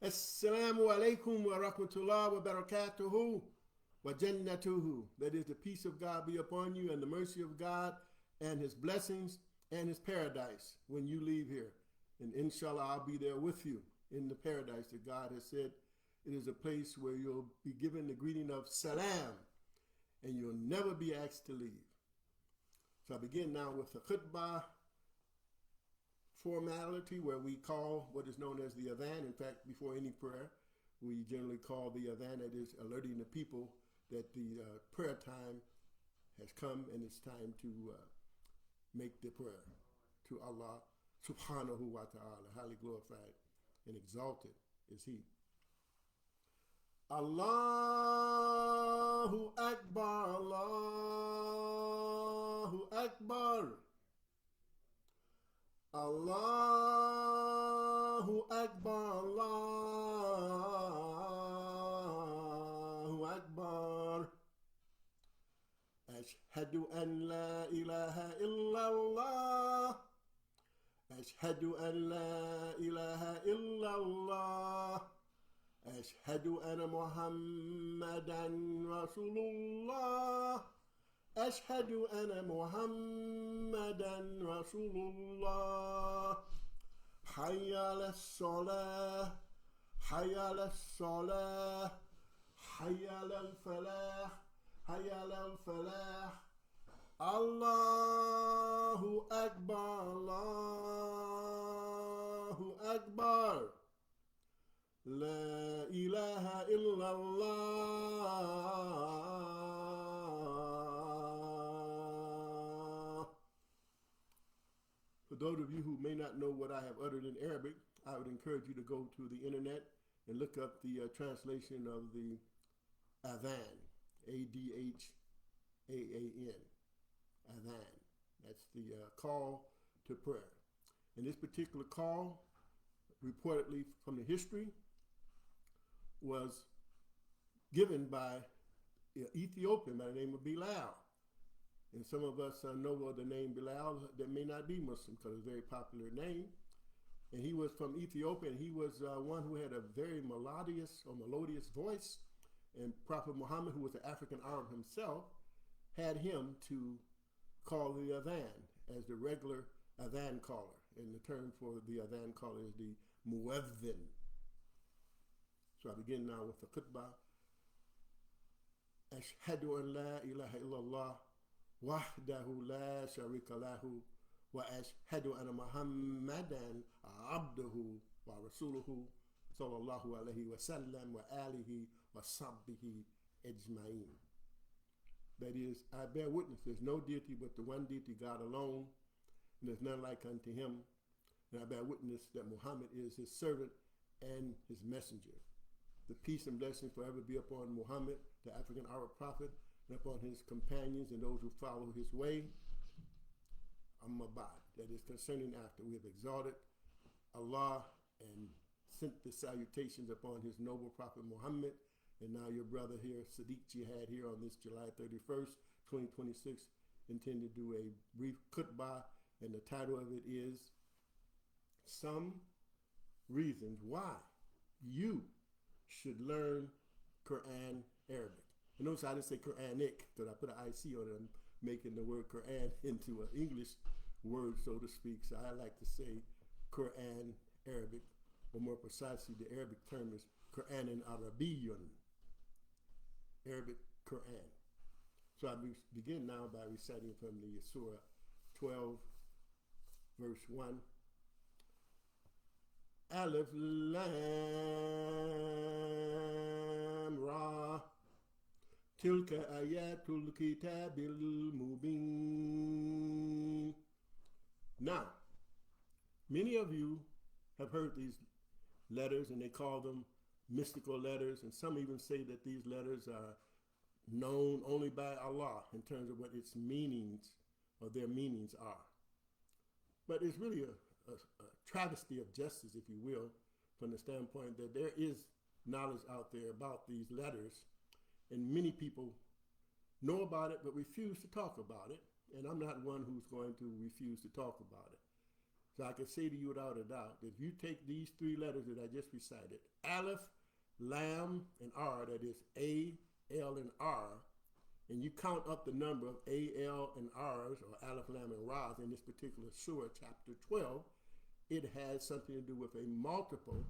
Assalamu alaikum wa rahmatullah wa barakatuhu wa jannatuhu. That is, the peace of God be upon you and the mercy of God and his blessings and his paradise when you leave here. And inshallah, I'll be there with you in the paradise that God has said it is a place where you'll be given the greeting of salam and you'll never be asked to leave. So I begin now with the khutbah formality where we call what is known as the adhan. In fact, before any prayer, we generally call the adhan, that is alerting the people that the prayer time has come and it's time to make the prayer to Allah subhanahu wa ta'ala. Highly glorified and exalted is he. Allahu Akbar, Allahu Akbar. Allahu Akbar, Allahu Akbar. Ashhadu an la ilaha illallah. Ashhadu an la ilaha illallah. Ashhadu anna Muhammadan Rasulullah. أشهد أن محمدا رسول الله حي على الصلاة حي على الصلاة حي على الفلاح حي على الفلاح الله أكبر الله أكبر لا إله إلا الله. For those of you who may not know what I have uttered in Arabic, I would encourage you to go to the internet and look up the translation of the adhan, A-D-H-A-A-N, adhan. That's the call to prayer. And this particular call, reportedly from the history, was given by an Ethiopian by the name of Bilal. And some of us know of the name Bilal that may not be Muslim because it's a very popular name. And he was from Ethiopia, and he was one who had a very melodious voice. And Prophet Muhammad, who was an African Arab himself, had him to call the adhan as the regular adhan caller. And the term for the adhan caller is the muezzin. So I begin now with the khutbah. Ashhadu an la ilaha illallah. وحده لا شريك له وأشهد أن محمدا عبده ورسوله صلى الله عليه وسلم وآله وصحبه أجمعين. That is, I bear witness there's no deity but the one deity, God alone, and there's none like unto him. And I bear witness that Muhammad is his servant and his messenger. The peace and blessings forever be upon Muhammad, the African Arab prophet, and upon his companions and those who follow his way. Amma ba'd. That is concerning after we have exalted Allah and sent the salutations upon his noble prophet Muhammad. And now your brother here, Siddeeq Jihad, here on this July 31st, 2026, intend to do a brief khutbah, and the title of it is Some Reasons Why You Should Learn Quran Arabic. And notice I didn't say Quranic because I put an IC on it. I'm making the word Quran into an English word, so to speak. So I like to say Quran Arabic, or more precisely, the Arabic term is Quran Arabiyyun, Arabic Quran. So I begin now by reciting from the Surah 12, verse 1. Alif Lam Ra. تلك آيات الكتاب المبين. Now, many of you have heard these letters and they call them mystical letters, and some even say that these letters are known only by Allah in terms of what its meanings or their meanings are. But it's really a travesty of justice, if you will, from the standpoint that there is knowledge out there about these letters. And many people know about it but refuse to talk about it. And I'm not one who's going to refuse to talk about it. So I can say to you without a doubt that if you take these three letters that I just recited, Aleph, Lam, and R, that is A, L, and R, and you count up the number of A, L, and R's, or Aleph, Lam, and Ra's in this particular surah, chapter 12, it has something to do with a multiple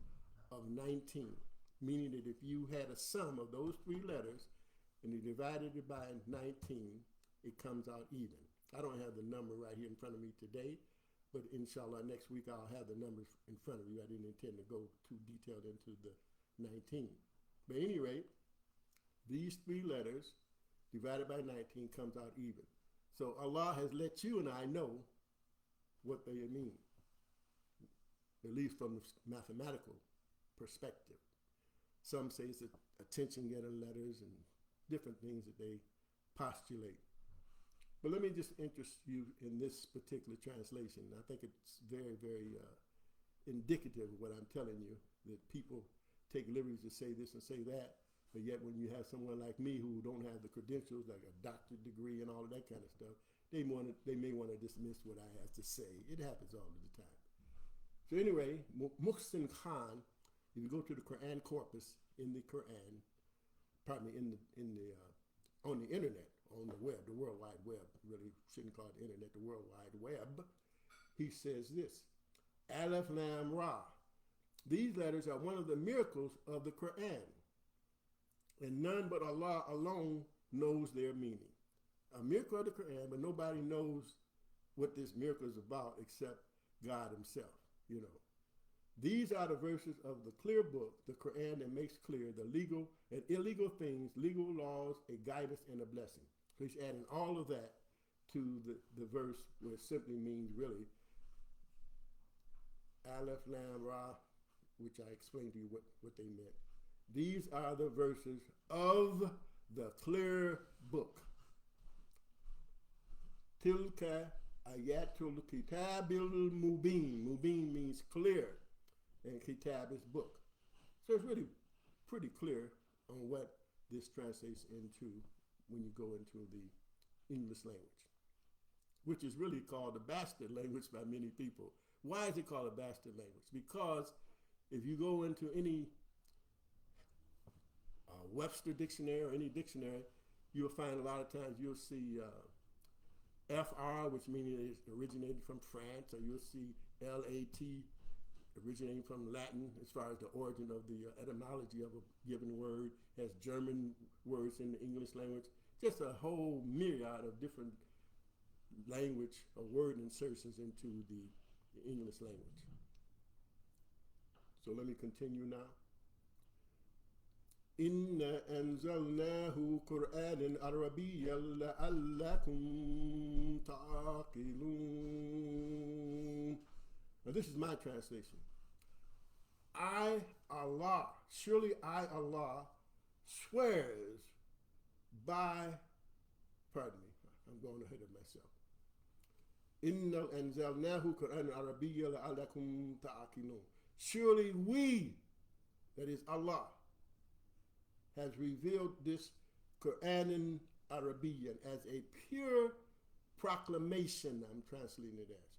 of 19, meaning that if you had a sum of those three letters and you divided it by 19, it comes out even. I don't have the number right here in front of me today, but inshallah next week I'll have the numbers in front of you. I didn't intend to go too detailed into the 19. But at any rate, these three letters divided by 19 comes out even. So Allah has let you and I know what they mean, at least from the mathematical perspective. Some say it's attention-getting letters and different things that they postulate. But let me just interest you in this particular translation. I think it's very, very indicative of what I'm telling you, that people take liberties to say this and say that, but yet when you have someone like me who don't have the credentials, like a doctorate degree and all of that kind of stuff, they may want to dismiss what I have to say. It happens all of the time. So anyway, Muhsin Khan, if you go to the Quran corpus in the Quran, pardon me, on the internet, on the web, the World Wide Web, really shouldn't call it the internet, the World Wide Web, he says this, Aleph Lam Ra. These letters are one of the miracles of the Quran, and none but Allah alone knows their meaning. A miracle of the Quran, but nobody knows what this miracle is about except God himself, you know. These are the verses of the clear book, the Quran, that makes clear the legal and illegal things, legal laws, a guidance, and a blessing. So he's adding all of that to the verse where it simply means really Aleph, Lam, Ra, which I explained to you what they meant. These are the verses of the clear book. Tilka ayatul kitabil mubin. Mubin means clear, and kitab is book. So it's really pretty clear on what this translates into when you go into the English language, which is really called the bastard language by many people. Why is it called a bastard language? Because if you go into any Webster dictionary or any dictionary, you'll find a lot of times you'll see FR, which meaning it originated from France, or you'll see LAT, originating from Latin as far as the origin of the etymology of a given word, has German words in the English language, just a whole myriad of different language or word insertions into the English language. So let me continue now. Inna anzalnahu Qur'anan Arabiyyan la'allakum ta'qilun. Now this is my translation. I, Allah, surely I, Allah, swears by, pardon me, I'm going ahead of myself. Inna anzalnahu Qur'anan Arabiyyan la'allakum ta'qilun. Surely we, that is Allah, has revealed this Qur'anan Arabiyyan as a pure proclamation, I'm translating it as.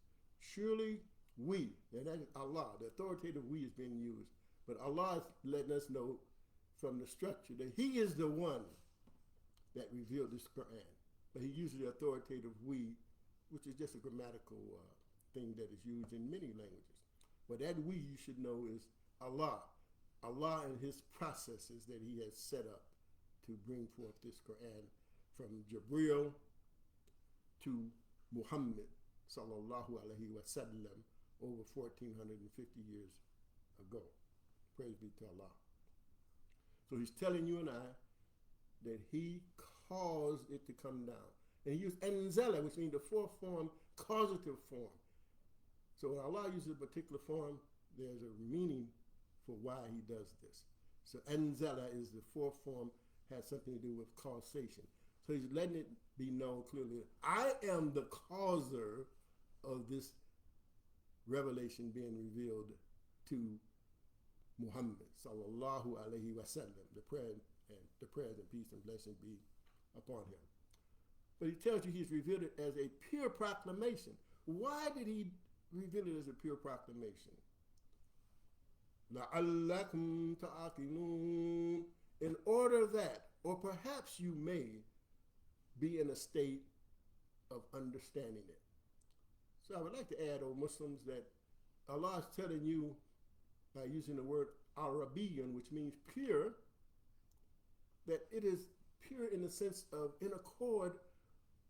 Surely we, and that is Allah, the authoritative we is being used, but Allah is letting us know from the structure that he is the one that revealed this Qur'an. But he uses the authoritative we, which is just a grammatical thing that is used in many languages. But that we, you should know, is Allah. Allah and his processes that he has set up to bring forth this Quran from Jibril to Muhammad sallallahu alaihi wasallam over 1,450 years ago. Praise be to Allah. So he's telling you and I that he caused it to come down. And he used anzala, which means the fourth form, causative form. So when Allah uses a particular form, there's a meaning for why he does this. So anzala is the fourth form, has something to do with causation. So he's letting it be known clearly, I am the causer of this revelation being revealed to Muhammad sallallahu alaihi wasallam. The prayers and peace and blessing be upon him. But he tells you he's revealed it as a pure proclamation. Why did he reveal it as a pure proclamation. لَعَلَّكُمْ تَعْقِلُونَ. In order that, or perhaps you may be in a state of understanding it. So I would like to add, O Muslims, that Allah is telling you by using the word Arabian, which means pure, that it is pure in the sense of in accord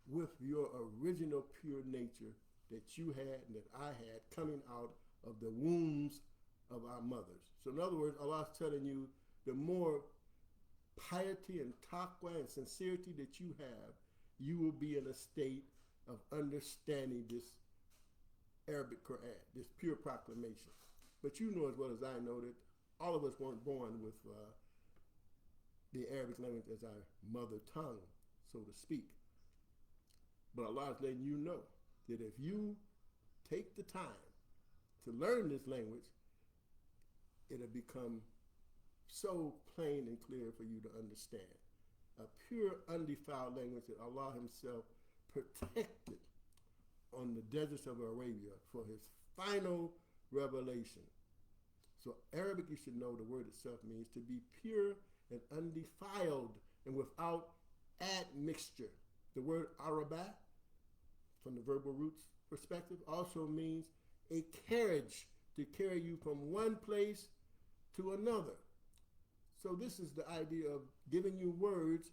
with your original pure nature that you had and that I had coming out of the wombs of our mothers. So in other words, Allah is telling you the more piety and taqwa and sincerity that you have, you will be in a state of understanding this Arabic Quran, this pure proclamation. But you know as well as I know that all of us weren't born with the Arabic language as our mother tongue, so to speak. But Allah is letting you know that if you take the time to learn this language, it'll become so plain and clear for you to understand. A pure, undefiled language that Allah Himself protected on the deserts of Arabia for His final revelation. So Arabic, you should know the word itself means to be pure and undefiled and without admixture. The word araba, from the verbal roots perspective, also means a carriage to carry you from one place to another. So this is the idea of giving you words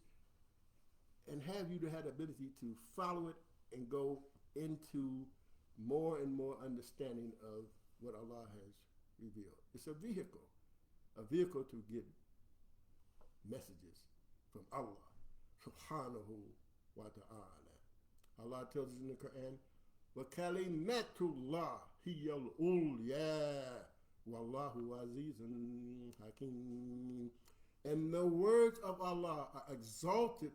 and have you to have the ability to follow it and go into more and more understanding of what Allah has revealed. It's a vehicle to get messages from Allah subhanahu wa ta'ala. Allah tells us in the Quran, وَكَلِمَةُ اللَّهِ هِيَ الْعُلْيَا وَاللَّهُ عَزِيزٌ حَكِيمٌ. And the words of Allah are exalted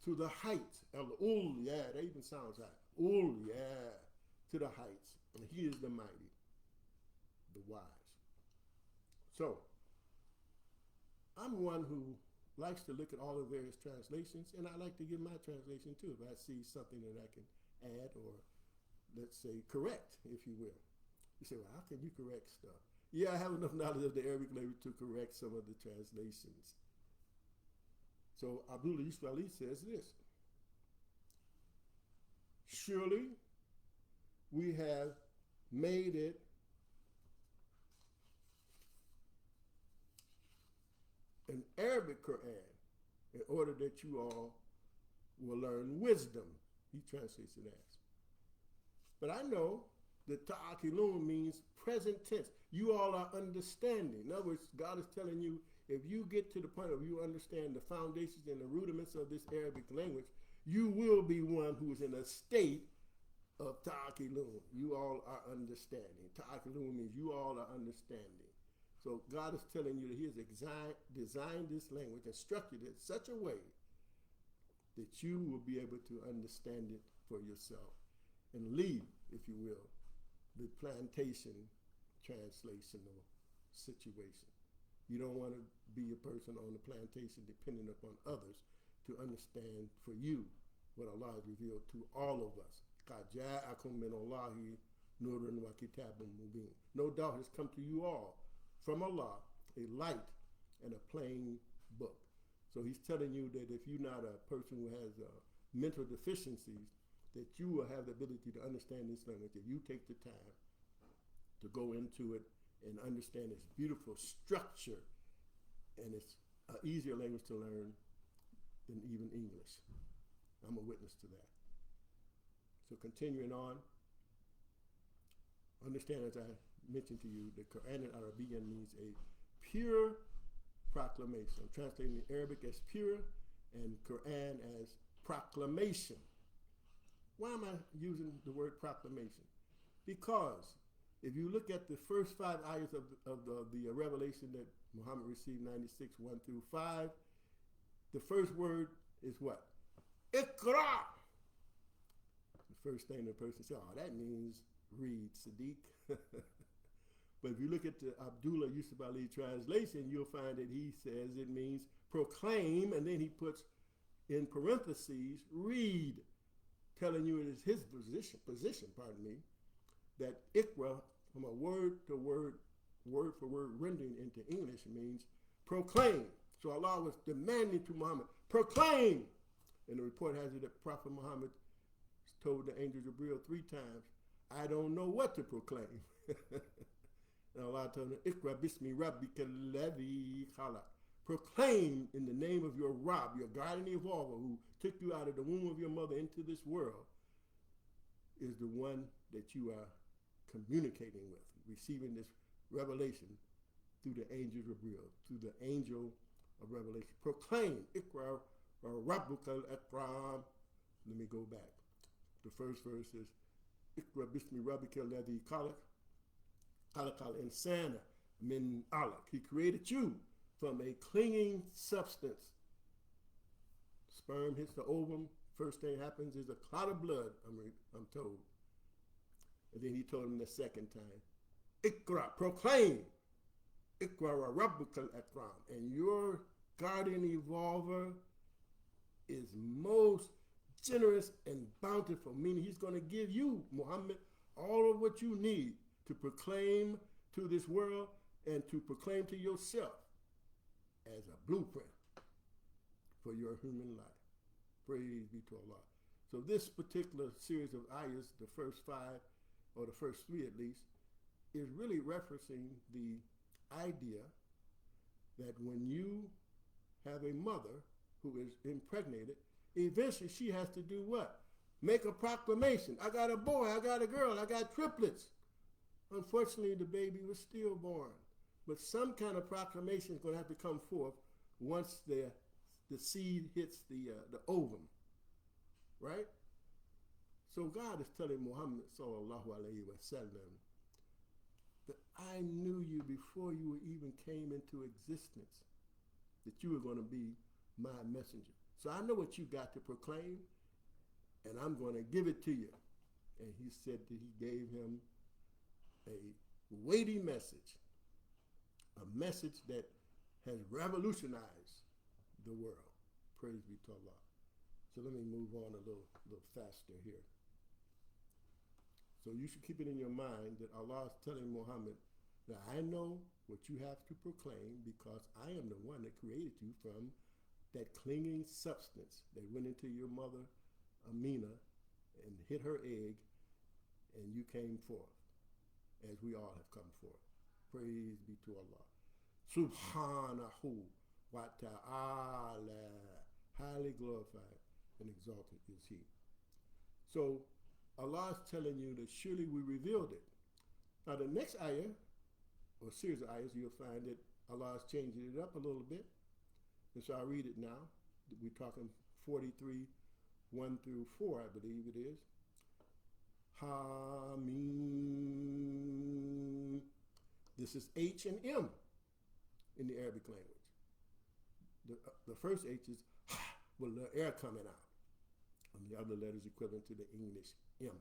to the heights. Al-Ulya, that even sounds high. Ulya, to the heights. And He is the mighty, the wise. So, I'm one who likes to look at all the various translations, and I like to give my translation too if I see something that I can add or, let's say, correct, if you will. You say, well, how can you correct stuff? Yeah, I have enough knowledge of the Arabic language to correct some of the translations. So ABDULLAH says this: surely we have made it an Arabic Quran in order that you all will learn wisdom. He translates it as. But I know that ta'akilun means present tense. You all are understanding. In other words, God is telling you, if you get to the point of you understand the foundations and the rudiments of this Arabic language, you will be one who is in a state of ta'akilun. You all are understanding. Ta'akilun means you all are understanding. So God is telling you that He has designed this language and structured it in such a way that you will be able to understand it for yourself and leave, if you will, the plantation translational situation. You don't want to be a person on the plantation dependent upon others to understand for you what Allah has revealed to all of us. قَدْ جَاءَكُم مِّنَ اللَّهِ نُورٌ وَكِتَابٌ مُبِينٌ. No doubt has come to you all from Allah, a light and a plain book. So He's telling you that if you're not a person who has mental deficiencies, that you will have the ability to understand this language, if you take the time to go into it and understand its beautiful structure, and it's an easier language to learn than even English. I'm a witness to that. So continuing on, understand, as I mentioned to you, the Quran in Arabian means a pure proclamation. I'm translating the Arabic as pure and Quran as proclamation. Why am I using the word proclamation? Because if you look at the first 5 ayahs of the revelation that Muhammad received, 96, 1 through 5, the first word is what? Iqra. The first thing the person says, oh, that means read, Siddeeq. But if you look at the Abdullah Yusuf Ali translation, you'll find that he says it means proclaim, and then he puts in parentheses, read, telling you it is his position, that Iqra, from a word to word, word for word rendering into English, means proclaim. So Allah was demanding to Muhammad, proclaim. And the report has it that Prophet Muhammad told the angel Jibreel 3 times, I don't know what to proclaim. And Allah told him, Iqra bismi rabbika alladhi khalaq. Proclaim in the name of your Rabb, your guardian evolver, who took you out of the womb of your mother into this world, is the one that you are communicating with, receiving this revelation through the angel Jibreel, through the angel of revelation. Proclaim, Iqra rabbuka al-akram. Let me go back. The first verse is, Iqra bismi rabbika alladhi khalaq. Khalaq al-insana min alaq. He created you from a clinging substance. Sperm hits the ovum. First thing happens is a clot of blood, I'm told. And then he told him the second time, Iqra, proclaim, Iqra rabbuka al-akram. And your guardian evolver is most generous and bountiful, meaning he's going to give you, Muhammad, all of what you need to proclaim to this world and to proclaim to yourself as a blueprint for your human life. Praise be to Allah. So this particular series of ayahs, the first 5, or the first 3 at least, is really referencing the idea that when you have a mother who is impregnated, eventually she has to do what? Make a proclamation. I got a boy, I got a girl, I got triplets. Unfortunately, the baby was stillborn. But some kind of proclamation is going to have to come forth once the seed hits the ovum, right? So God is telling Muhammad sallallahu alayhi wa sallam that I knew you before you even came into existence, that you were going to be my messenger. So I know what you got to proclaim, and I'm going to give it to you. And he said that he gave him a weighty message, a message that has revolutionized the world. Praise be to Allah. So let me move on a little faster here. So you should keep it in your mind that Allah is telling Muhammad that I know what you have to proclaim because I am the one that created you from that clinging substance that went into your mother, Amina, and hit her egg, and you came forth, as we all have come forth. Praise be to Allah. Subhanahu wa ta'ala. Highly glorified and exalted is he. So Allah is telling you that surely we revealed it. Now the next ayah, or series of ayahs, you'll find that Allah is changing it up a little bit. And so I'll read it now. We're talking 43, 1 through 4, I believe it is. Hameen. This is H and M in the Arabic language. The first H is ha, with the air coming out. And the other letter is equivalent to the English M.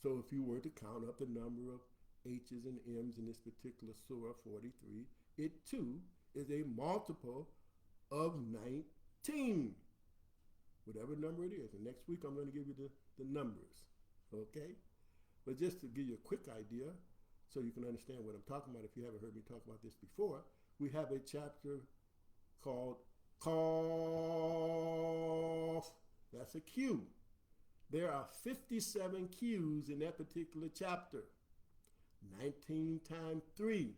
So if you were to count up the number of H's and M's in this particular Surah 43, it too is a multiple of 19. Whatever number it is. And next week I'm going to give you the numbers. Okay? But just to give you a quick idea, so you can understand what I'm talking about if you haven't heard me talk about this before, we have a chapter called Qaf. That's a Q. There are 57 Q's in that particular chapter. 19 times 3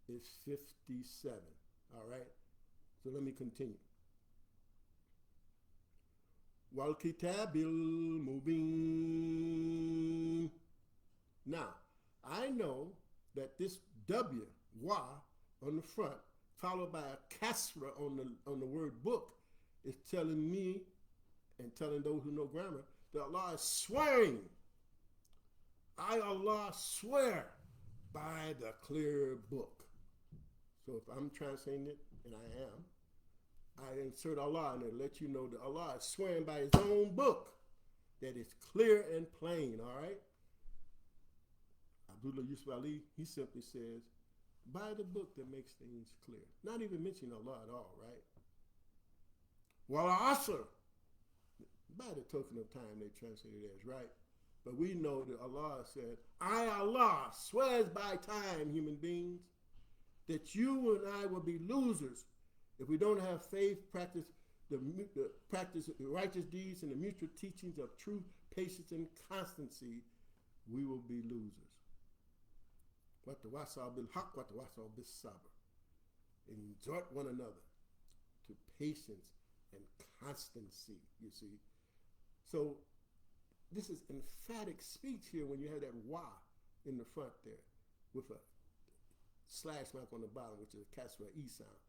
is 57. All right? So let me continue. Wal kitabil mubin. Now, I know that this W, wa, on the front, followed by a kasra on the word book, is telling me and telling those who know grammar that Allah is swearing. I, Allah, swear by the clear book. So if I'm translating it, and I am, I insert Allah in there to let you know that Allah is swearing by his own book that is clear and plain, all right? Abdullah Yusuf Ali, he simply says, by the book that makes things clear. Not even mentioning Allah at all, right? Wal asr, by the token of time they translate it as, right? But we know that Allah said, I, Allah, swears by time, human beings, that you and I will be losers if we don't have faith, practice the righteous deeds and the mutual teachings of truth, patience, and constancy. We will be losers. وَتَوَاصَوْا بِالْحَقِّ وَتَوَاصَوْا بِالصَّبْرِ. Exhort one another to patience and constancy, you see. So this is emphatic speech here when you have that wa in the front there with a slash mark on the bottom, which is a kasra e sound.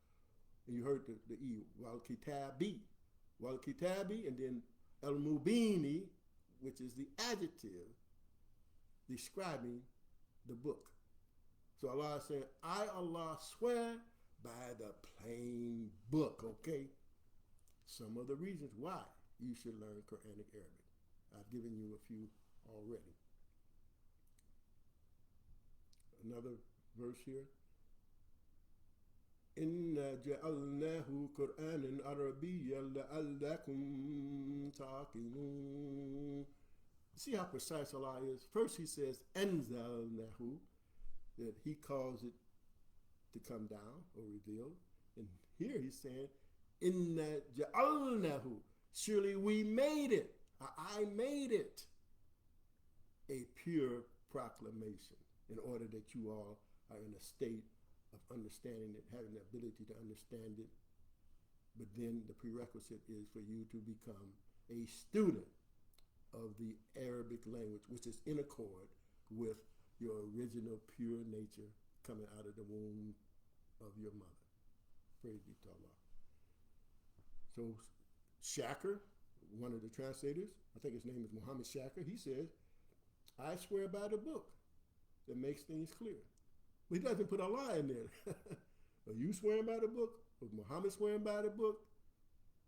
And you heard the e, wal kitabi, and then el mubini, which is the adjective describing the book. So Allah is saying, I, Allah, swear by the plain book, okay? Some of the reasons why you should learn Quranic Arabic. I've given you a few already. Another verse here. إِنَّا جَعَلْنَاهُ قُرْآنًا عَرَبِيًّا لَعَلَّكُمْ تَعْقِلُونَ. See how precise Allah is? First he says, أَنزَلْنَاهُ, that he calls it to come down or revealed. And here he's saying, Inna ja'alnahu, surely we made it, I made it a pure proclamation in order that you all are in a state of understanding it, having the ability to understand it. But then the prerequisite is for you to become a student of the Arabic language, which is in accord with your original pure nature coming out of the womb of your mother. Praise be to Allah. So Shaker, one of the translators, I think his name is Muhammad Shaker, he says, I swear by the book that makes things clear. But he doesn't put Allah in there. Are you swearing by the book? Was Muhammad swearing by the book?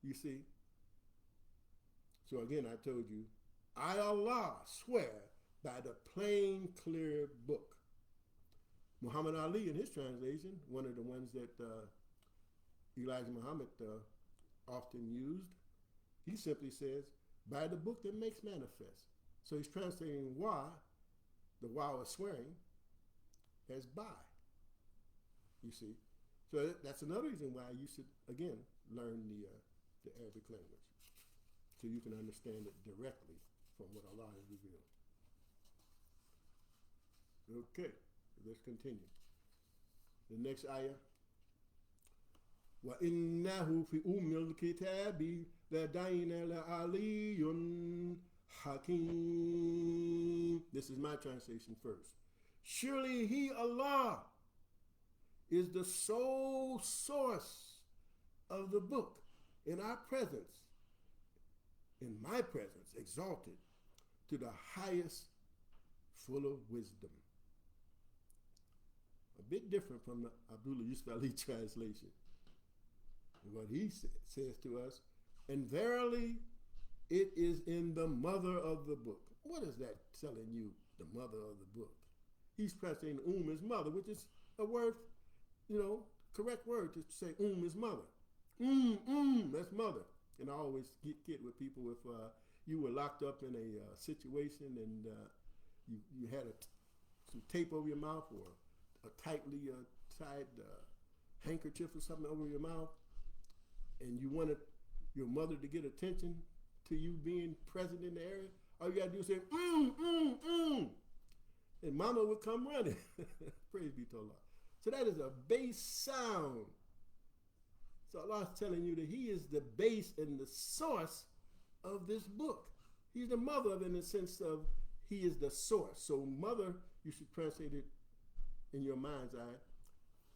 You see? So again, I told you, I, Allah, swear by the plain, clear book. Muhammad Ali, in his translation, one of the ones that Elijah Muhammad often used, he simply says, by the book that makes manifest. So he's translating wa, the wa of swearing, as by. You see? So that's another reason why you should, again, learn the Arabic language, so you can understand it directly from what Allah has revealed. Okay, let's continue. The next ayah. وَإِنَّهُ فِي أُمِّ الْكِتَابِ لَدَيْنَا لَعَلِيٌّ حَكِيمٌ. This is my translation first. Surely he, Allah, is the sole source of the book in our presence, in my presence, exalted to the highest, full of wisdom. A bit different from the Abdullah Yusuf Ali translation. What he says to us, and verily it is in the mother of the book. What is that telling you, the mother of the book? He's translating is mother, which is a word, correct word to say is mother. That's mother. And I always get kid with people if you were locked up in a situation and you had some tape over your mouth or a tightly tied handkerchief or something over your mouth, and you wanted your mother to get attention to you being present in the area, all you got to do is say, and mama would come running. Praise be to Allah. So that is a base sound. So Allah is telling you that he is the base and the source of this book. He's the mother of it in the sense of he is the source. So mother, you should translate it in your mind's eye,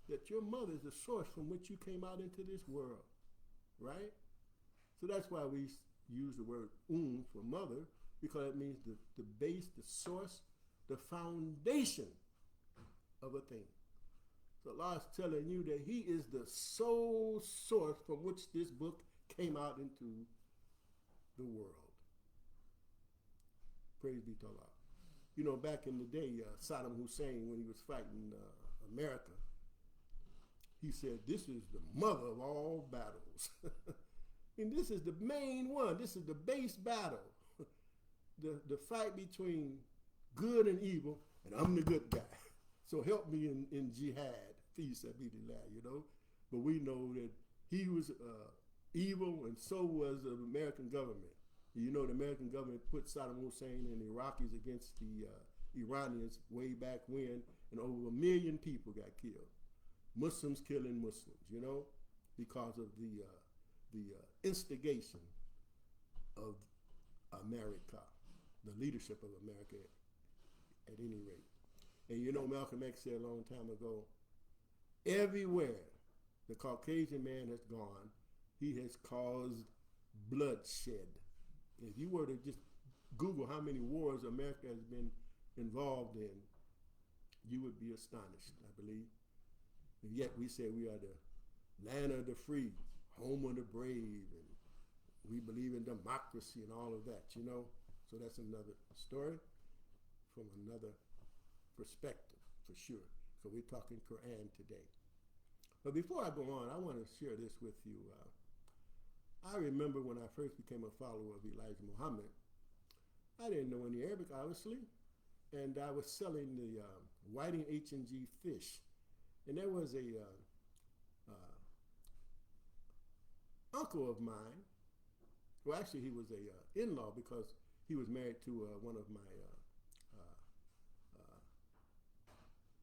that your mother is the source from which you came out into this world. Right? So that's why we use the word for mother, because it means the base, the source, the foundation of a thing. So Allah is telling you that he is the sole source from which this book came out into the world. Praise be to Allah. Back in the day, Saddam Hussein, when he was fighting America, he said, this is the mother of all battles. And this is the main one. This is the base battle. the fight between good and evil, and I'm the good guy. So help me in jihad, peace, ABDULLAH, you know. But we know that he was evil, and so was the American government. You know, the American government put Saddam Hussein and the Iraqis against the Iranians way back when, and over 1 million people got killed. Muslims killing Muslims, you know, because of the instigation of America, the leadership of America at any rate. And you know, Malcolm X said a long time ago, everywhere the Caucasian man has gone, he has caused bloodshed. If you were to just Google how many wars America has been involved in, you would be astonished, I believe. And yet we say we are the land of the free, home of the brave, and we believe in democracy and all of that, you know. So that's another story from another perspective, for sure. So we're talking Quran today. But before I go on, I want to share this with you. I remember when I first became a follower of Elijah Muhammad, I didn't know any Arabic, obviously, and I was selling the whiting H&G fish. And there was a uncle of mine, well, actually he was a in-law because he was married to one of my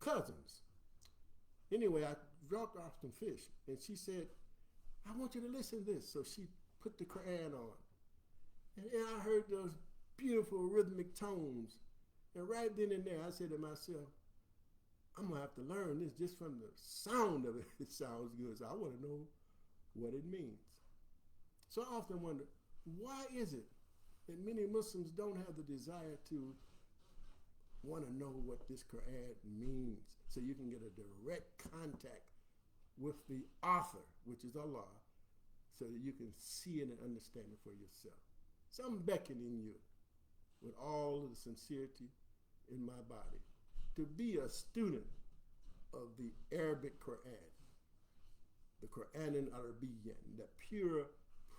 cousins. Anyway, I dropped off some fish, and she said, I want you to listen to this. So she put the Quran on. And I heard those beautiful rhythmic tones. And right then and there, I said to myself, I'm going to have to learn this just from the sound of it. It sounds good. So I want to know what it means. So I often wonder, why is it that many Muslims don't have the desire to want to know what this Quran means so you can get a direct contact with the author, which is Allah, so that you can see it and understand it for yourself. So I'm beckoning you with all of the sincerity in my body to be a student of the Arabic Quran, the Quran in Arabian, the pure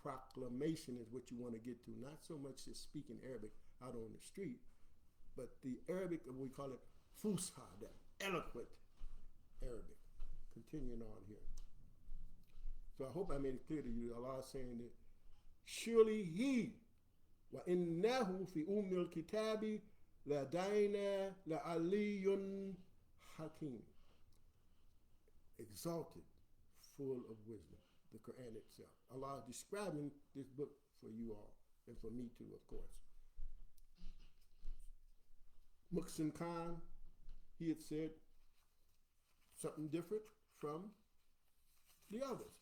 proclamation is what you want to get to, not so much just speaking Arabic out on the street, but the Arabic, we call it Fusha, the eloquent Arabic. Continuing on here. So I hope I made it clear to you that Allah is saying that surely He, wa innahu fi ummil kitabi ladaina la aliyun hakim, exalted, full of wisdom, the Quran itself. Allah is describing this book for you all, and for me too, of course. Muhsin Khan, he had said something different from the others.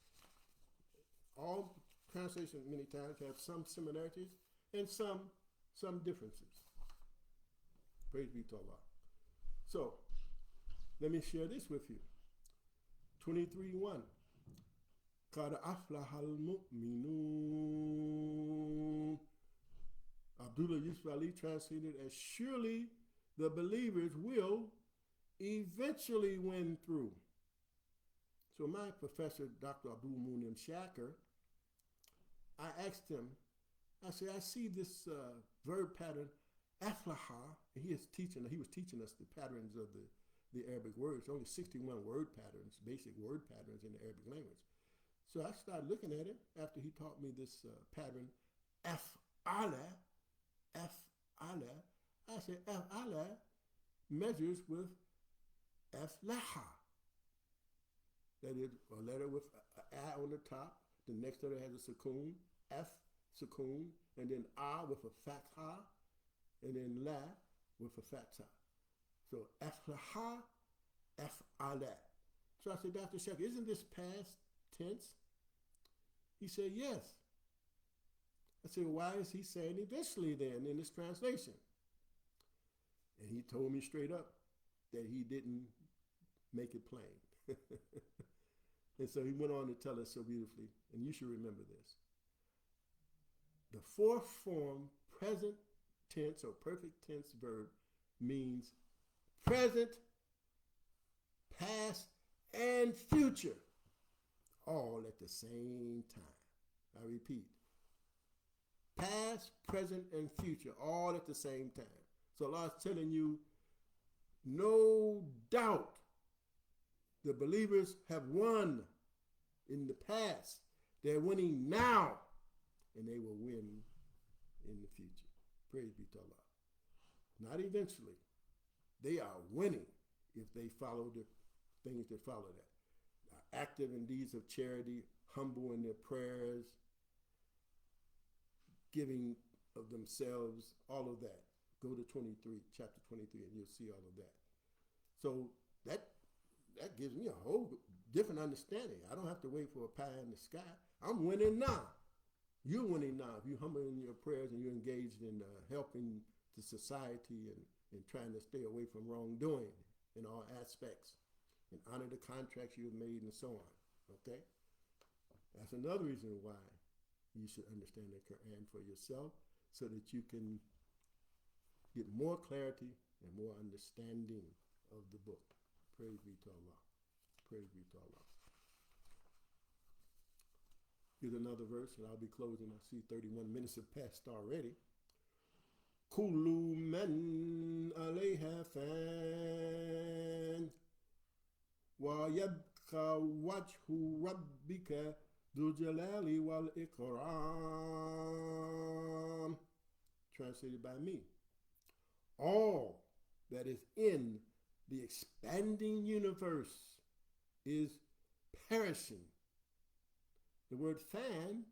All translations many times have some similarities and some differences. Praise be to Allah. So, let me share this with you. 23:1. Qad aflahal mu'minun. Abdullah Yusuf Ali translated as surely the believers will eventually win through. So my professor, Dr. Abdul Munim Shaker, I asked him, I said, I see this verb pattern, aflaha, and he was teaching us the patterns of the Arabic words. Only 61 word patterns, basic word patterns in the Arabic language. So I started looking at it after he taught me this pattern, af'ala. I said, af'ala measures with aflaha. That is a letter with an a on the top. The next letter has a sukoon, f sukoon, and then a with a fatha, and then la with a fatha. So aflaha, af'ala. So I said, Dr. Sheikh, isn't this past tense? He said, yes. I said, why is he saying eventually then in this translation? And he told me straight up that he didn't make it plain. And so he went on to tell us so beautifully, and you should remember this. The fourth form, present tense or perfect tense verb, means present, past, and future, all at the same time. I repeat, past, present, and future, all at the same time. So Allah is telling you, no doubt, the believers have won in the past. They're winning now, and they will win in the future. Praise be to Allah. Not eventually. They are winning if they follow the things that follow that. Are active in deeds of charity, humble in their prayers, giving of themselves, all of that. Go to chapter 23, and you'll see all of that. So that gives me a whole different understanding. I don't have to wait for a pie in the sky. I'm winning now. You're winning now. If you're humble in your prayers and you're engaged in helping the society and trying to stay away from wrongdoing in all aspects and honor the contracts you've made and so on. Okay? That's another reason why you should understand the Quran for yourself, so that you can get more clarity and more understanding of the book. Praise be to Allah. Praise be to Allah. Here's another verse, and I'll be closing. I see 31 minutes have passed already. Kullu man alayha fan wa yabqa wajhu rabbika dhul jalali wal ikram. Translated by me. All that is in the expanding universe is perishing. The word fan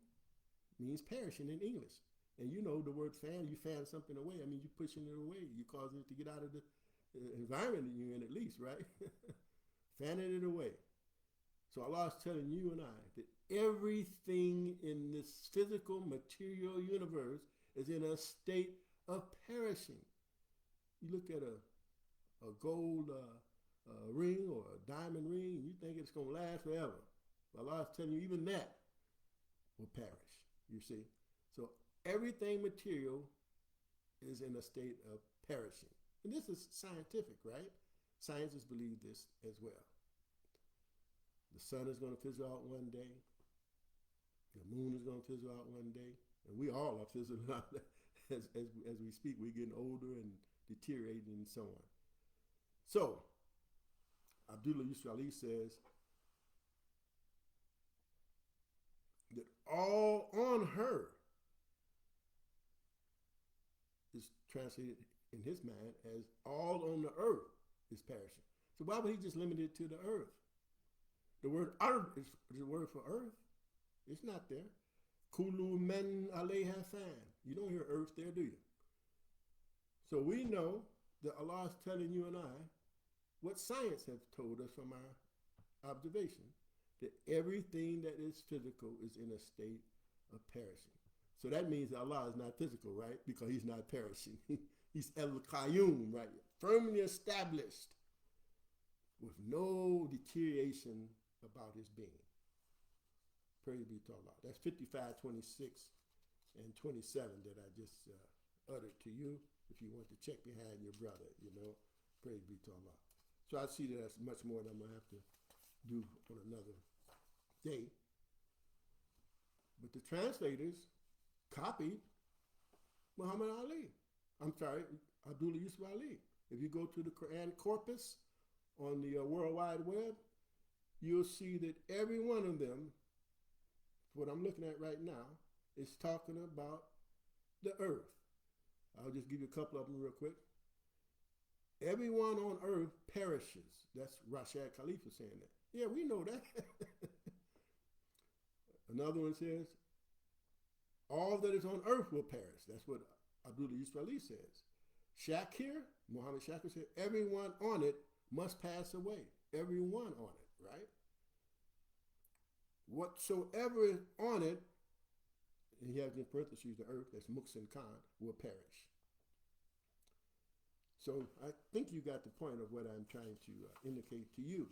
means perishing in English. And you know the word fan, you fan something away. I mean, you're pushing it away. You're causing it to get out of the environment that you're in, at least, right? Fanning it away. So Allah is telling you and I that everything in this physical, material universe is in a state of perishing. You look at a gold ring or a diamond ring, and you think it's going to last forever. But Allah is telling you even that will perish, you see. So everything material is in a state of perishing. And this is scientific, right? Scientists believe this as well. The sun is going to fizzle out one day. The moon is going to fizzle out one day. And we all are fizzling out as we speak. We're getting older and deteriorating and so on. So, Abdullah Yusuf Ali says that all on her is translated in his mind as all on the earth is perishing. So why would he just limit it to the earth? The word earth is the word for earth. It's not there. Kulu men alayha fan. You don't hear earth there, do you? So we know that Allah is telling you and I what science has told us from our observation, that everything that is physical is in a state of perishing. So that means that Allah is not physical, right? Because he's not perishing. He's El-Qayyum, right? Firmly established with no deterioration about his being. Praise be to Allah. That's 55, 26, and 27 that I just uttered to you. If you want to check behind your brother, you know, praise be to Allah. So I see that that's much more than I'm going to have to do on another day. But the translators copied Muhammad Ali. I'm sorry, Abdullah Yusuf Ali. If you go to the Quran corpus on the World Wide Web, you'll see that every one of them, what I'm looking at right now, is talking about the earth. I'll just give you a couple of them real quick. Everyone on earth perishes. That's Rashad Khalifa saying that. Yeah, we know that. Another one says, all that is on earth will perish. That's what Abdullah Yusuf Ali says. Shakir, Muhammad Shakir said, everyone on it must pass away. Everyone on it, right? Whatsoever is on it, and he has in parentheses the earth, that's Muqsin Khan, will perish. So I think you got the point of what I'm trying to indicate to you,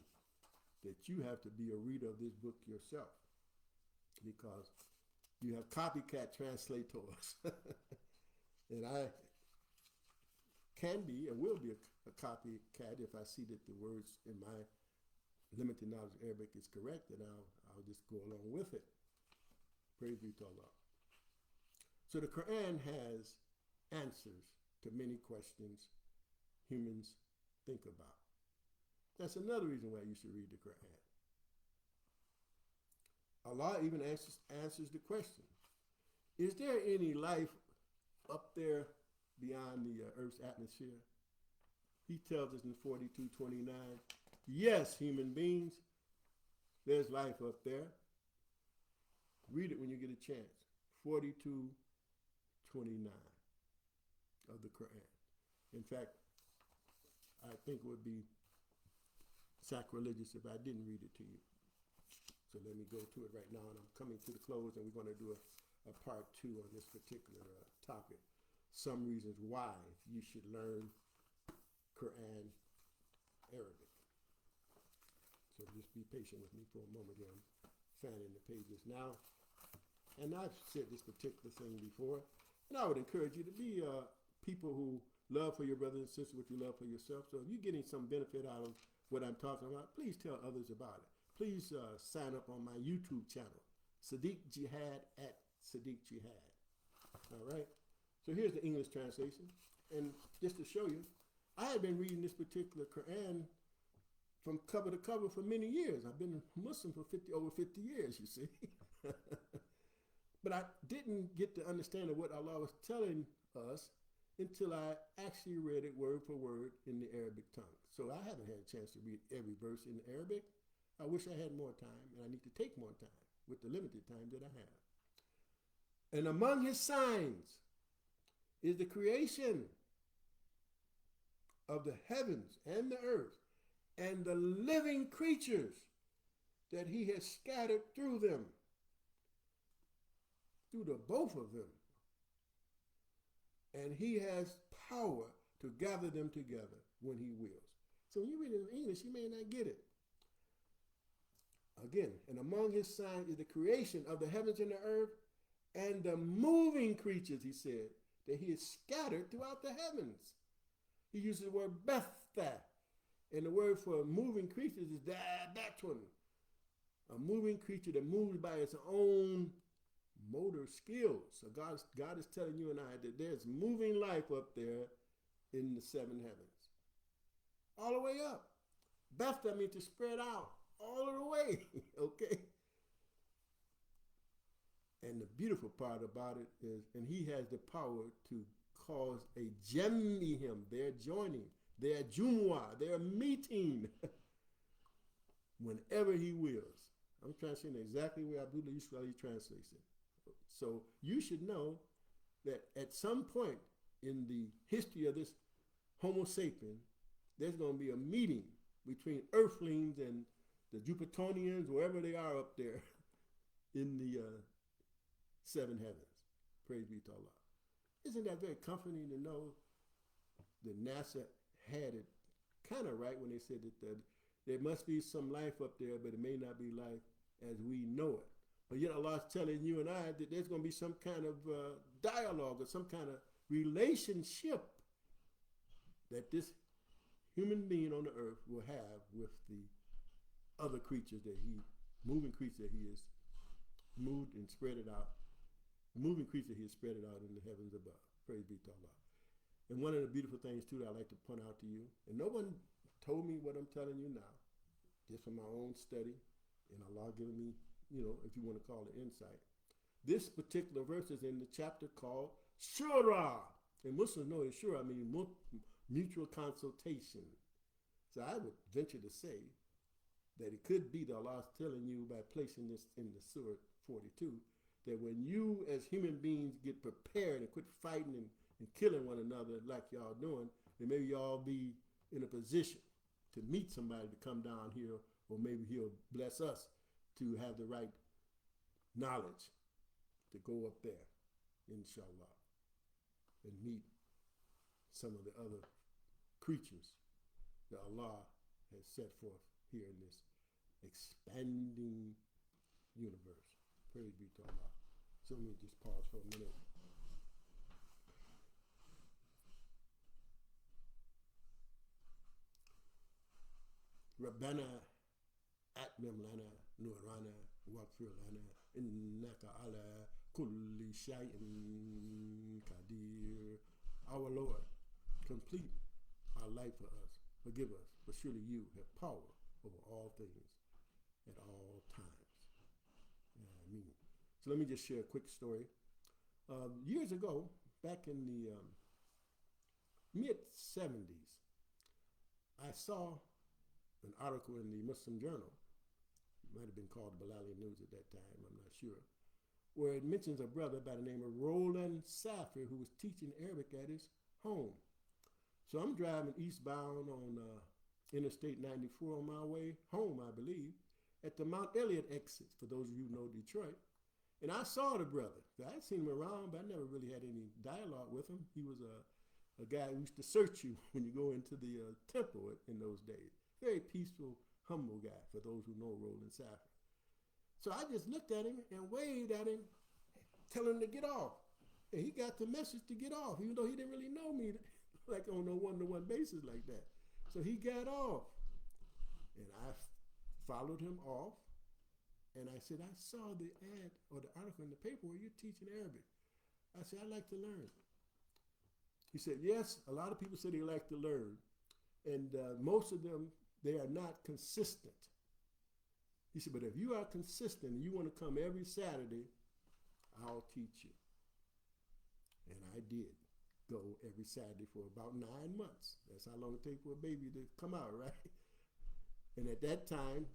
that you have to be a reader of this book yourself, because you have copycat translators. And I can be and will be a copycat if I see that the words in my limited knowledge of Arabic is correct, then I'll just go along with it. Praise be to Allah. So the Quran has answers to many questions humans think about. That's another reason why you should read the Quran. Allah even answers the question, is there any life up there beyond the Earth's atmosphere? He tells us in 42:29, yes, human beings, there's life up there. Read it when you get a chance. 42:29 of the Quran. In fact, I think it would be sacrilegious if I didn't read it to you. So let me go to it right now, and I'm coming to the close, and we're going to do a part 2 on this particular topic. Some reasons why you should learn Quran Arabic. So just be patient with me for a moment here. I'm fanning the pages now. And I've said this particular thing before, and I would encourage you to be people who love for your brothers and sisters what you love for yourself. So if you're getting some benefit out of what I'm talking about, please tell others about it. Please sign up on my YouTube channel, Siddeeq Jihad at Siddeeq Jihad. All right. So here's the English translation. And just to show you, I had been reading this particular Quran from cover to cover for many years. I've been a Muslim for over 50 years, you see. But I didn't get to understand what Allah was telling us until I actually read it word for word in the Arabic tongue. So I haven't had a chance to read every verse in Arabic. I wish I had more time, and I need to take more time with the limited time that I have. And among his signs is the creation of the heavens and the earth and the living creatures that he has scattered through them, through the both of them. And he has power to gather them together when he wills. So when you read it in English, you may not get it. Again, and among his signs is the creation of the heavens and the earth and the moving creatures, he said, that he has scattered throughout the heavens. He uses the word betha, and the word for moving creatures is that one. A moving creature that moves by its own motor skills. So God is telling you and I that there's moving life up there in the 7 heavens. All the way up. Betha means to spread out all of the way, okay? And the beautiful part about it is, and he has the power to cause a jemihim, their joining, their jumu'ah, their meeting, whenever he wills. I'm translating exactly where ABDULLAH translates it. So you should know that at some point in the history of this Homo sapien, there's going to be a meeting between earthlings and the Jupiterians, wherever they are up there in the 7 heavens. Praise be to Allah. Isn't that very comforting to know that NASA had it kind of right when they said that there must be some life up there, but it may not be life as we know it. But yet Allah is telling you and I that there's going to be some kind of dialogue or some kind of relationship that this human being on the earth will have with the other creatures that moving creatures that he has moved and spread it out. Moving creature he has spread it out in the heavens above. Praise be to Allah. And one of the beautiful things too that I like to point out to you, and no one told me what I'm telling you now, just from my own study, and Allah giving me, if you want to call it insight. This particular verse is in the chapter called Shura. And Muslims know that Shura means mutual consultation. So I would venture to say that it could be that Allah is telling you by placing this in the Surah 42, that when you as human beings get prepared and quit fighting and killing one another like y'all doing, then maybe y'all be in a position to meet somebody to come down here, or maybe he'll bless us to have the right knowledge to go up there, inshallah, and meet some of the other creatures that Allah has set forth here in this expanding universe. Praise be to Allah. So let me just pause for a minute. Rabbana atmim lana nurana waghfir lana innaka ala kulli shay'in qadir. Our Lord, complete our life for us. Forgive us, but surely you have power over all things at all times. Amen. So let me just share a quick story. Years ago, back in the mid-70s, I saw an article in the Muslim Journal. It might have been called the Balali News at that time, I'm not sure, where it mentions a brother by the name of Roland Safir who was teaching Arabic at his home. So I'm driving eastbound on Interstate 94 on my way home, I believe, at the Mount Elliott exit, for those of you who know Detroit. And I saw the brother. I'd seen him around, but I never really had any dialogue with him. He was a guy who used to search you when you go into the temple in those days. Very peaceful, humble guy, for those who know Roland Safir. So I just looked at him and waved at him, telling him to get off. And he got the message to get off, even though he didn't really know me like on a one-to-one basis like that. So he got off. And I followed him off. And I said, I saw the ad or the article in the paper where you're teaching Arabic. I said, I'd like to learn. He said, yes, a lot of people say they like to learn. And most of them, they are not consistent. He said, but if you are consistent and you want to come every Saturday, I'll teach you. And I did go every Saturday for about 9 months. That's how long it takes for a baby to come out, right? And at that time,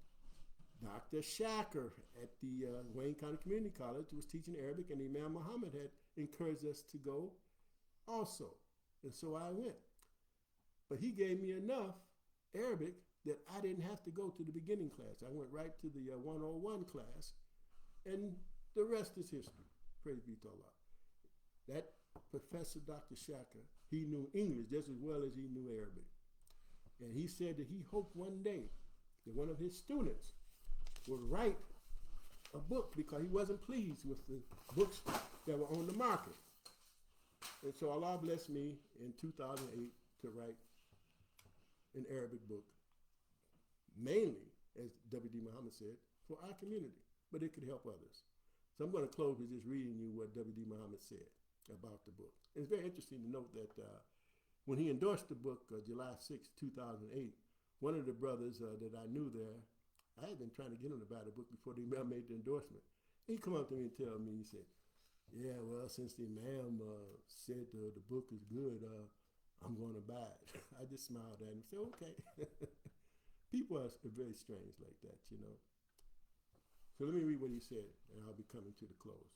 Dr. Shaker at the Wayne County Community College was teaching Arabic, and Imam Muhammad had encouraged us to go also. And so I went. But he gave me enough Arabic that I didn't have to go to the beginning class. I went right to the 101 class, and the rest is history. Praise be to Allah. That Professor Dr. Shaker, he knew English just as well as he knew Arabic. And he said that he hoped one day that one of his students would write a book because he wasn't pleased with the books that were on the market. And so Allah blessed me in 2008 to write an Arabic book, mainly, as W.D. Muhammad said, for our community, but it could help others. So I'm going to close with just reading you what W.D. Muhammad said about the book. And it's very interesting to note that when he endorsed the book, July 6, 2008, one of the brothers that I knew there, I had been trying to get him to buy the book before the Imam made the endorsement. He come up to me and tell me, he said, yeah, well, since the Imam said the book is good, I'm going to buy it. I just smiled at him and said, okay. People are very strange like that, you know. So let me read what he said, and I'll be coming to the close.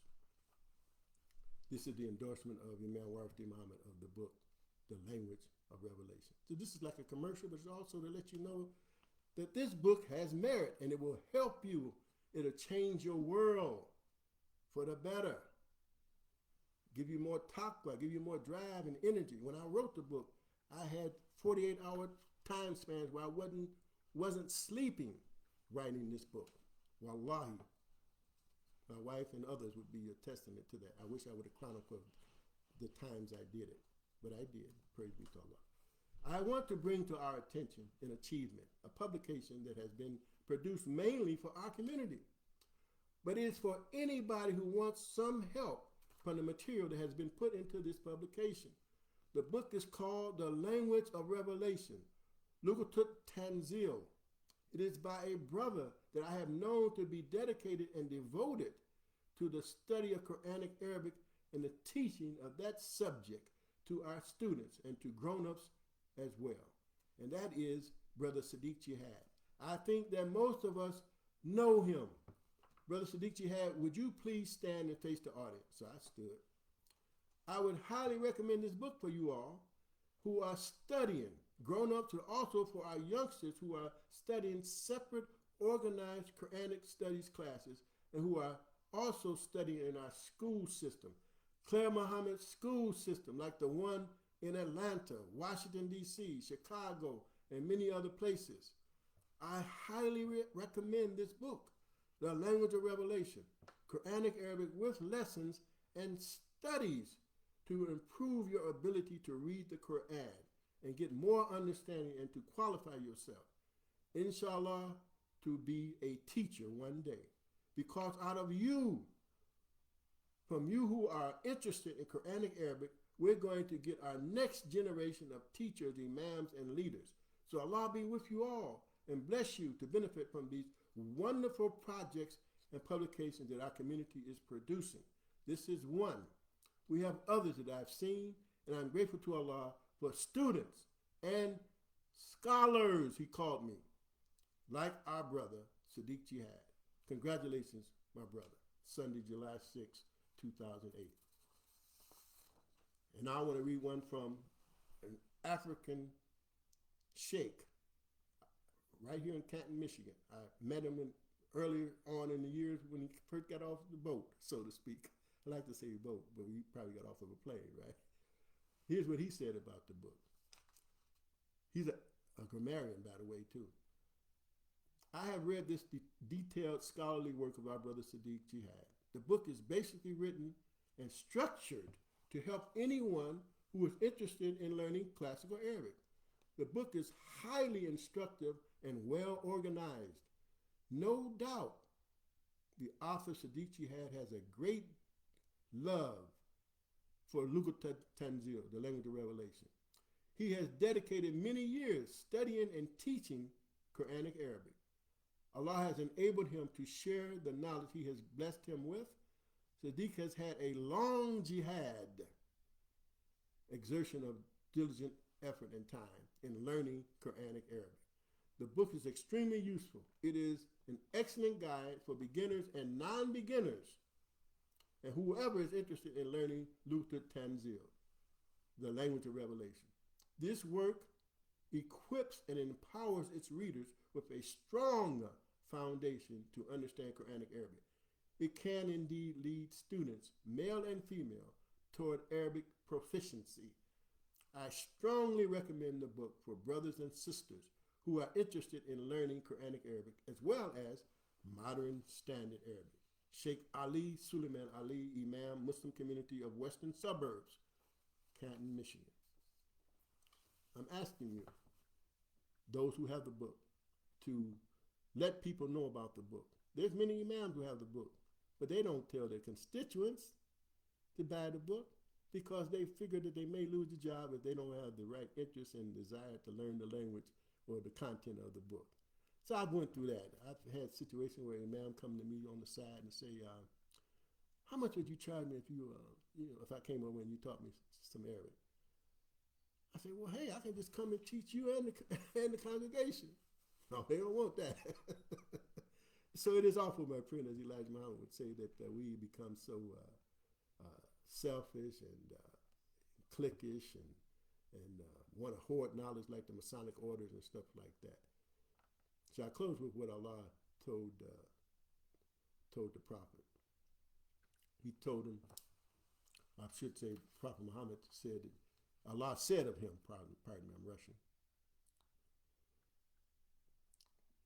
This is the endorsement of Imam Warifdi Muhammad of the book, The Language of Revelation. So this is like a commercial, but it's also to let you know that this book has merit, and it will help you. It'll change your world for the better. Give you more taqwa, give you more drive and energy. When I wrote the book, I had 48-hour time spans where I wasn't sleeping writing this book. Wallahi, my wife and others would be a testament to that. I wish I would have chronicled the times I did it, but I did. Praise be to Allah. I want to bring to our attention an achievement, a publication that has been produced mainly for our community, but it is for anybody who wants some help from the material that has been put into this publication. The book is called The Language of Revelation, Lugatut Tanzil. It is by a brother that I have known to be dedicated and devoted to the study of Quranic Arabic and the teaching of that subject to our students and to grown-ups as well. And that is Brother Siddeeq Jihad. I think that most of us know him. Brother Siddeeq Jihad, would you please stand and face the audience? So I stood. I would highly recommend this book for you all who are studying, grown-ups, and also for our youngsters who are studying separate organized Quranic studies classes and who are also studying in our school system. Claire Muhammad school system, like the one in Atlanta, Washington, D.C., Chicago, and many other places. I highly recommend this book, The Language of Revelation, Quranic Arabic with lessons and studies to improve your ability to read the Quran and get more understanding and to qualify yourself, inshallah, to be a teacher one day. Because out of you, From you who are interested in Quranic Arabic, we're going to get our next generation of teachers, imams, and leaders. So Allah be with you all and bless you to benefit from these wonderful projects and publications that our community is producing. This is one. We have others that I've seen, and I'm grateful to Allah for students and scholars, he called me, like our brother, Siddeeq Jihad. Congratulations, my brother. Sunday, July 6, 2008. And I want to read one from an African sheikh right here in Canton, Michigan. I met him earlier on in the years when he first got off the boat, so to speak. I like to say boat, but he probably got off of a plane, right? Here's what he said about the book. He's a grammarian, by the way, too. I have read this detailed scholarly work of our brother Siddeeq Jihad. The book is basically written and structured to help anyone who is interested in learning classical Arabic. The book is highly instructive and well organized. No doubt the author Siddeeq Jihad has a great love for Lugat Tanzil, the language of revelation. He has dedicated many years studying and teaching Quranic Arabic. Allah has enabled him to share the knowledge he has blessed him with. Siddeeq has had a long jihad, exertion of diligent effort and time in learning Quranic Arabic. The book is extremely useful. It is an excellent guide for beginners and non-beginners, and whoever is interested in learning Lugat Tanzil, the language of revelation. This work equips and empowers its readers with a strong foundation to understand Quranic Arabic. It can indeed lead students, male and female, toward Arabic proficiency. I strongly recommend the book for brothers and sisters who are interested in learning Quranic Arabic as well as modern standard Arabic. Sheikh Ali Suleiman Ali, Imam, Muslim community of Western Suburbs, Canton, Michigan. I'm asking you, those who have the book, to let people know about the book. There's many imams who have the book, but they don't tell their constituents to buy the book because they figure that they may lose the job if they don't have the right interest and desire to learn the language or the content of the book. So I went through that. I've had situations where an imam come to me on the side and say, how much would you charge me if if I came over and you taught me some Arabic? I said, well, hey, I can just come and teach you and the congregation. No, they don't want that. So it is awful, my friend, as Elijah Muhammad would say, that we become so selfish and cliquish and want to hoard knowledge like the Masonic orders and stuff like that. So I close with what Allah told the Prophet. He told him, I should say, Prophet Muhammad said that Allah said of him, pardon me, I'm rushing.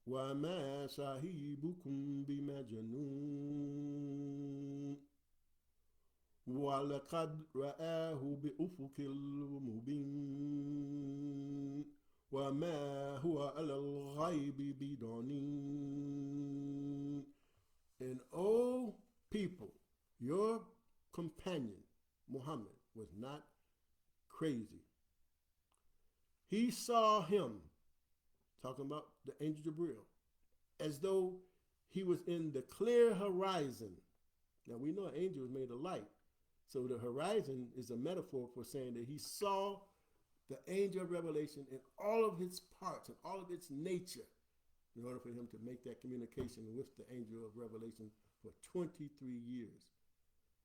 وَمَا صَاحِبُكُمْ بِمَجْنُونٍ وَلَقَدْ رَآهُ بِأُفُقِ الْمُبِينِ وَمَا هُوَ عَلَى الْغَيْبِ بِضَنِينٍ. And O people, your companion, Muhammad, was not crazy. He saw him, talking about the angel Jibril, as though he was in the clear horizon. Now we know an angel is made of light. So the horizon is a metaphor for saying that he saw the angel of revelation in all of its parts and all of its nature in order for him to make that communication with the angel of revelation for 23 years.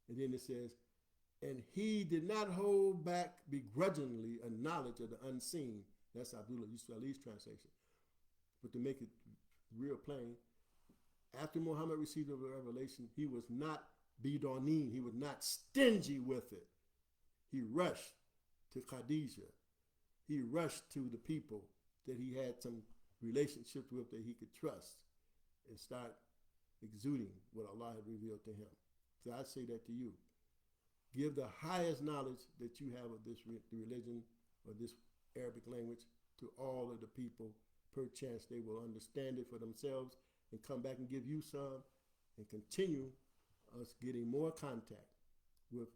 And then it says, and he did not hold back begrudgingly a knowledge of the unseen. That's ABDULLAH Yusuf's translation. But to make it real plain, after Muhammad received the revelation, he was not bidonin, he was not stingy with it. He rushed to Khadijah. He rushed to the people that he had some relationship with that he could trust and start exuding what Allah had revealed to him. So I say that to you. Give the highest knowledge that you have of this religion or this Arabic language to all of the people. Perchance they will understand it for themselves and come back and give you some and continue us getting more contact with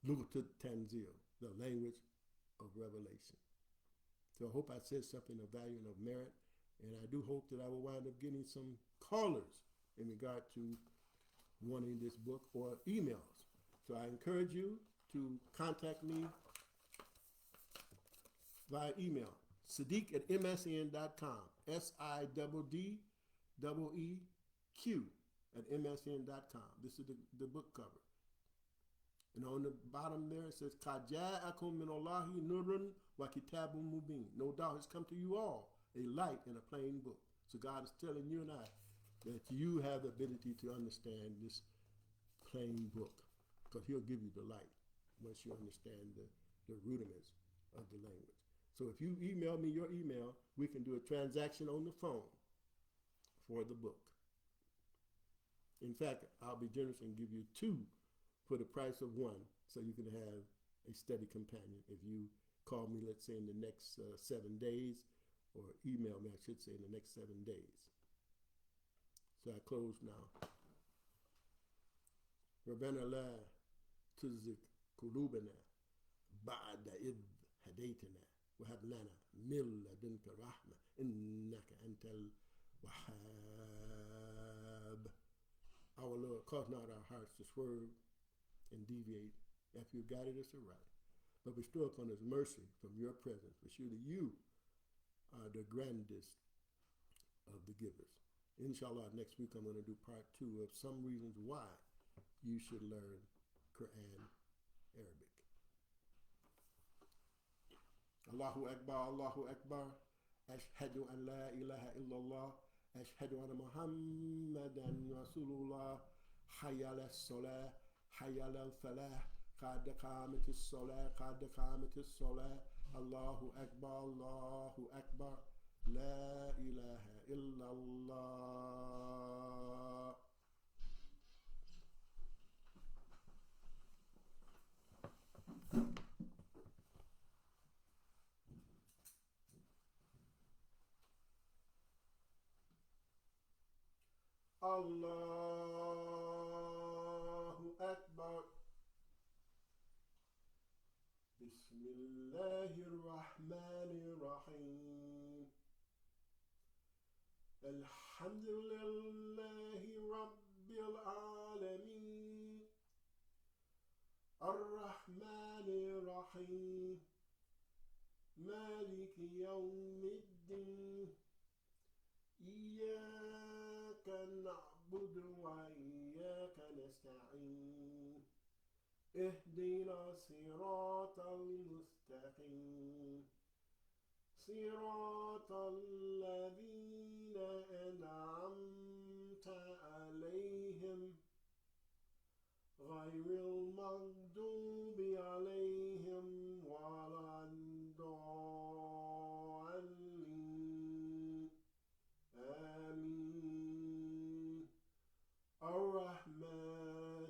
Lugatut Tanzil, the language of revelation. So I hope I said something of value and of merit, and I do hope that I will wind up getting some callers in regard to wanting this book or emails. So I encourage you to contact me via email, Siddeeq at msn.com, SIDDEEQ at msn.com. This is the book cover. And on the bottom there it says, Kaja'akum minallahi nurun wa kitabun mubin. No doubt has come to you all, a light and a plain book. So God is telling you and I that you have the ability to understand this plain book, because he'll give you the light once you understand the rudiments of the language. So if you email me your email, we can do a transaction on the phone for the book. In fact, I'll be generous and give you 2 for the price of 1, so you can have a steady companion. If you call me, let's say, in the next 7 days, or email me, I should say, in the next 7 days. So I close now. ربنا لا تزغ قلوبنا بعد إذ هديتنا وهب لنا من لدنك رحمة إنك أنت الوهاب. Our Lord, cause not our hearts to swerve and deviate after you guided us aright, but bestow upon us mercy from your presence, for surely you are the grandest of the givers. Inshallah, next week I'm going to do part 2 of some reasons why you should learn Quran Arabic. Allahu Akbar, Allahu Akbar. Ashhadu an la ilaha illallah. Ashhadu anna Muhammadan Rasulullah. Hayya ala salah, hayya ala falah. Qad qamatis salah, qad qamatis salah. Allahu Akbar, Allahu Akbar. La ilaha illallah. Allahu Akbar. Bismillahirrahmanirrahim. Alhamdulillahi Rabbil Alameen. Ar-Rahmanir-Rahim. Maliki Yawmiddin. Iyyaka na'budu wa iyyaka nasta'in. Ihdina siratal mustaqim. Siratal ladhina an'amta alayhim. Ghayril maghdubi alayhim waladdallin. Ameen. Ar-Rahman.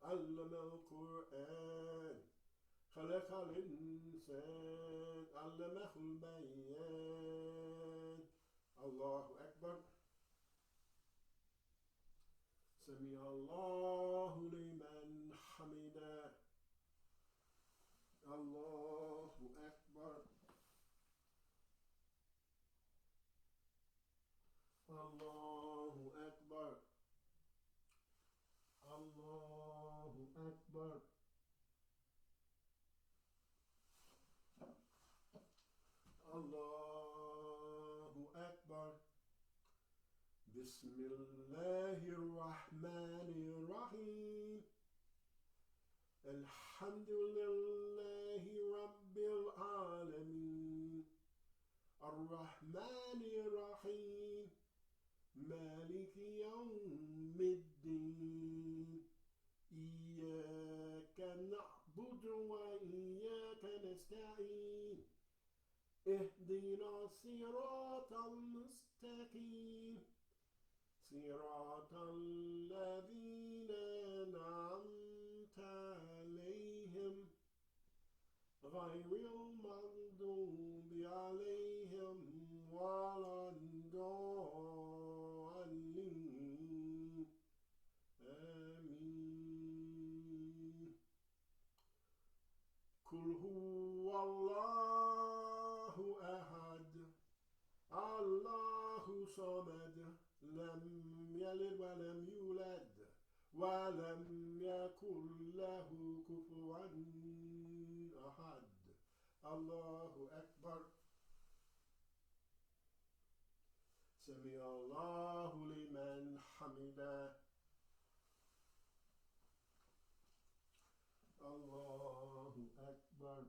Allama al-Quran. Khalaqa al-insan. Allamahu al-bayan. Allahu Akbar. Sami Allahu liman hamida. Allahu Akbar. Allahu Akbar. Allahu Akbar. Allahu Akbar. Bismillahirrahmanirrahim. Alhamdulillahi Rabbil Alameen. Ar-Rahmanir-Rahim. Maliki Yawmiddin. Iyyaka na'budu wa iyyaka nasta'in. Ihdina siratal mustaqim. Siratal ladhina an'amta alayhim. Ghayril maghdubi alayhim waladdallin. Ameen. صمد لم يلد ولم يولد ولم يكن له كفوا أحد. الله أكبر. سمع الله لمن حمده. الله أكبر.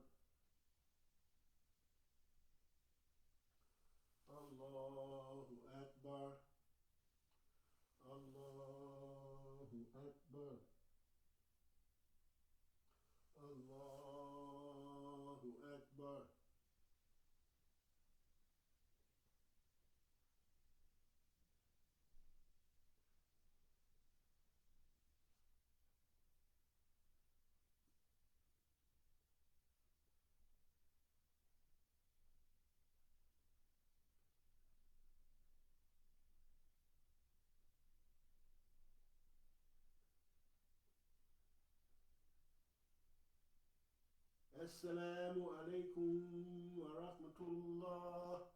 الله أكبر. الله أكبر. الله أكبر. السلام عليكم ورحمة الله.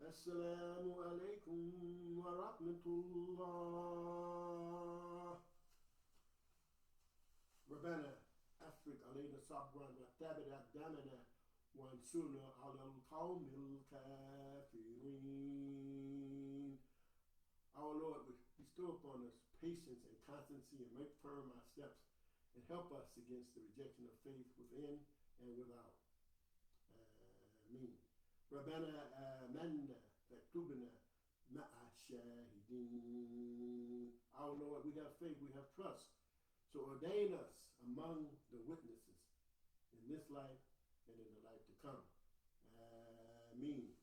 السلام عليكم ورحمة الله. ربنا أفرغ علينا صبرا وثبت أقدامنا وانصرنا على القوم الكافرين. Our Lord, bestow upon us patience and constancy and make firm our steps and help us against the rejection of faith within and without. Ameen. ربنا آمنا فاكتبنا مع الشاهدين. Our Lord, we have faith, we have trust. So ordain us among the witnesses in this life and in the life to come. Ameen.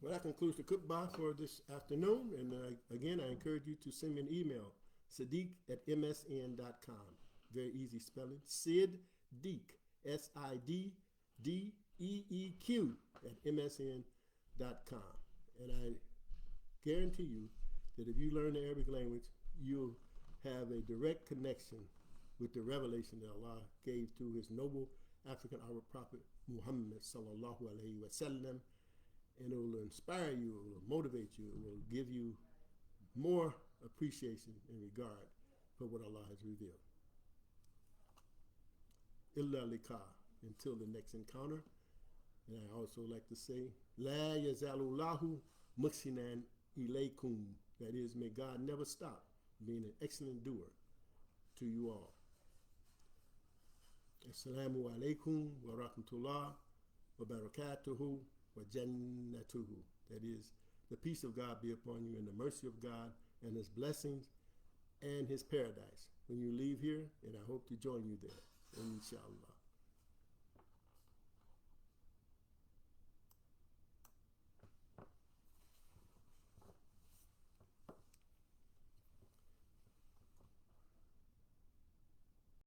Well, that concludes the khutbah for this afternoon. And again, I encourage you to send me an email, Siddeeq@msn.com. Very easy spelling. Siddeeq, SIDDEEQ @msn.com. And I guarantee you that if you learn the Arabic language, you'll have a direct connection with the revelation that Allah gave through his noble African Arab prophet, Muhammad sallallahu alayhi wa sallam. And it will inspire you, it will motivate you, it will give you more appreciation and regard for what Allah has revealed. Illa liqa, until the next encounter. And I also like to say, La yazalullahu muksinan ilaykum. That is, may God never stop being an excellent doer to you all. Assalamu alaikum wa rahmatullah wa barakatuhu wa jannatuhu. That is, the peace of God be upon you and the mercy of God and his blessings and his paradise when you leave here, and I hope to join you there, inshallah.